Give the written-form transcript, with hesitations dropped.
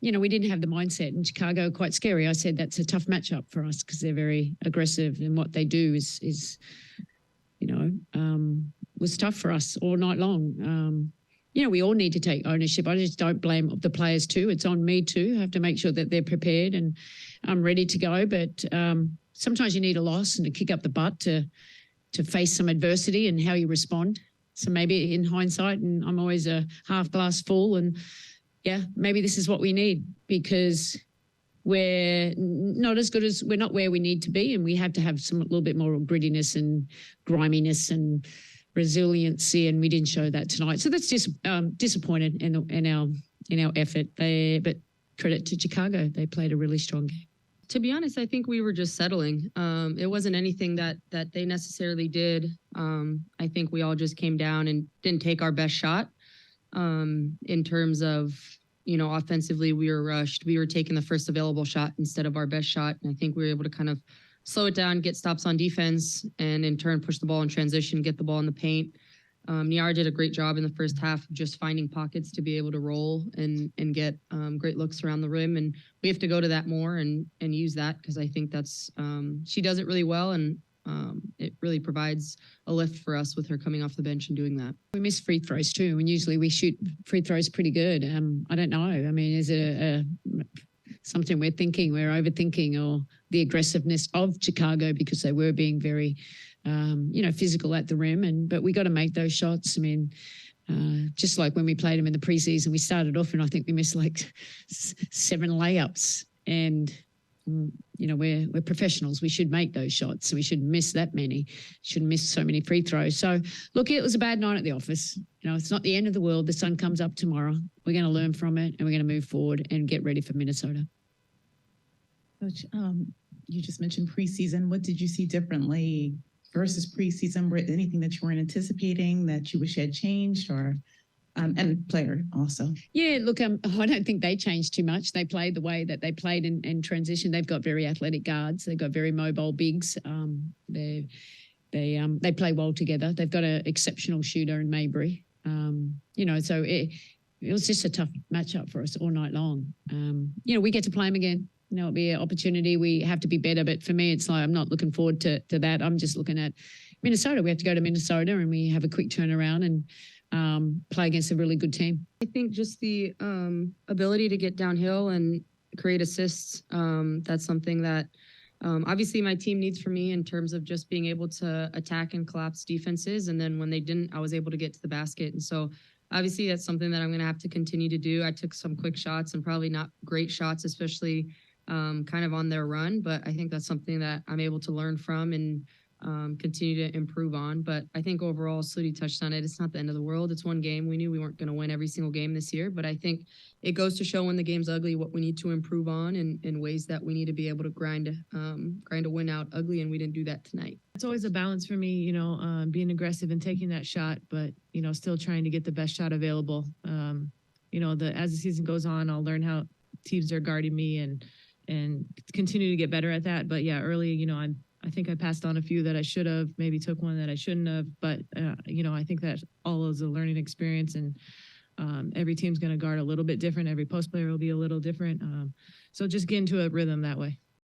we didn't have the mindset. In Chicago, quite scary. I said that's a tough matchup for us because they're very aggressive, and what they do is was tough for us all night long. We all need to take ownership. I just don't blame the players too. It's on me too. I have to make sure that they're prepared and I'm ready to go. But sometimes you need a loss and to kick up the butt to face some adversity and how you respond. So maybe in hindsight, and I'm always a half glass full, and maybe this is what we need, because we're not as good as, we're not where we need to be, and we have to have a little bit more grittiness and griminess and resiliency, and we didn't show that tonight. So that's just disappointed in our effort. But credit to Chicago, they played a really strong game. To be honest, I think we were just settling. It wasn't anything that they necessarily did. I think we all just came down and didn't take our best shot. In terms of, offensively, we were rushed. We were taking the first available shot instead of our best shot. And I think we were able to kind of slow it down, get stops on defense, and in turn push the ball in transition, get the ball in the paint. Niara did a great job in the first half of just finding pockets to be able to roll and get great looks around the rim. And we have to go to that more and use that, because I think that's she does it really well, and it really provides a lift for us with her coming off the bench and doing that. We miss free throws too, and usually we shoot free throws pretty good. I don't know. I mean, is it something we're overthinking, or the aggressiveness of Chicago, because they were being very, physical at the rim, but we got to make those shots. I mean, just like when we played them in the preseason, we started off and I think we missed like 7 layups, and we're professionals. We should make those shots. So we shouldn't miss that many. Shouldn't miss so many free throws. So look, it was a bad night at the office. It's not the end of the world. The sun comes up tomorrow. We're going to learn from it, and we're going to move forward and get ready for Minnesota. Coach, you just mentioned preseason. What did you see differently versus preseason? Anything that you weren't anticipating that you wish had changed, or and player also? Yeah, look, I don't think they changed too much. They played the way that they played in transition. They've got very athletic guards. They've got very mobile bigs. They play well together. They've got an exceptional shooter in Mabry. So it was just a tough matchup for us all night long. We get to play them again. It'll be an opportunity. We have to be better. But for me, it's like I'm not looking forward to that. I'm just looking at Minnesota. We have to go to Minnesota and we have a quick turnaround and play against a really good team. I think just the ability to get downhill and create assists, that's something that obviously my team needs from me in terms of just being able to attack and collapse defenses. And then when they didn't, I was able to get to the basket. And so obviously that's something that I'm going to have to continue to do. I took some quick shots and probably not great shots, especially kind of on their run. But I think that's something that I'm able to learn from and continue to improve on. But I think overall, Sluty touched on it. It's not the end of the world. It's one game. We knew we weren't going to win every single game this year. But I think it goes to show when the game's ugly what we need to improve on and ways that we need to be able to grind a win out ugly. And we didn't do that tonight. It's always a balance for me, being aggressive and taking that shot, but, still trying to get the best shot available. As the season goes on, I'll learn how teams are guarding me and continue to get better at that. But yeah, early, I think I passed on a few that I should have, maybe took one that I shouldn't have. But, I think that all is a learning experience, and every team's going to guard a little bit different. Every post player will be a little different. So just get into a rhythm that way.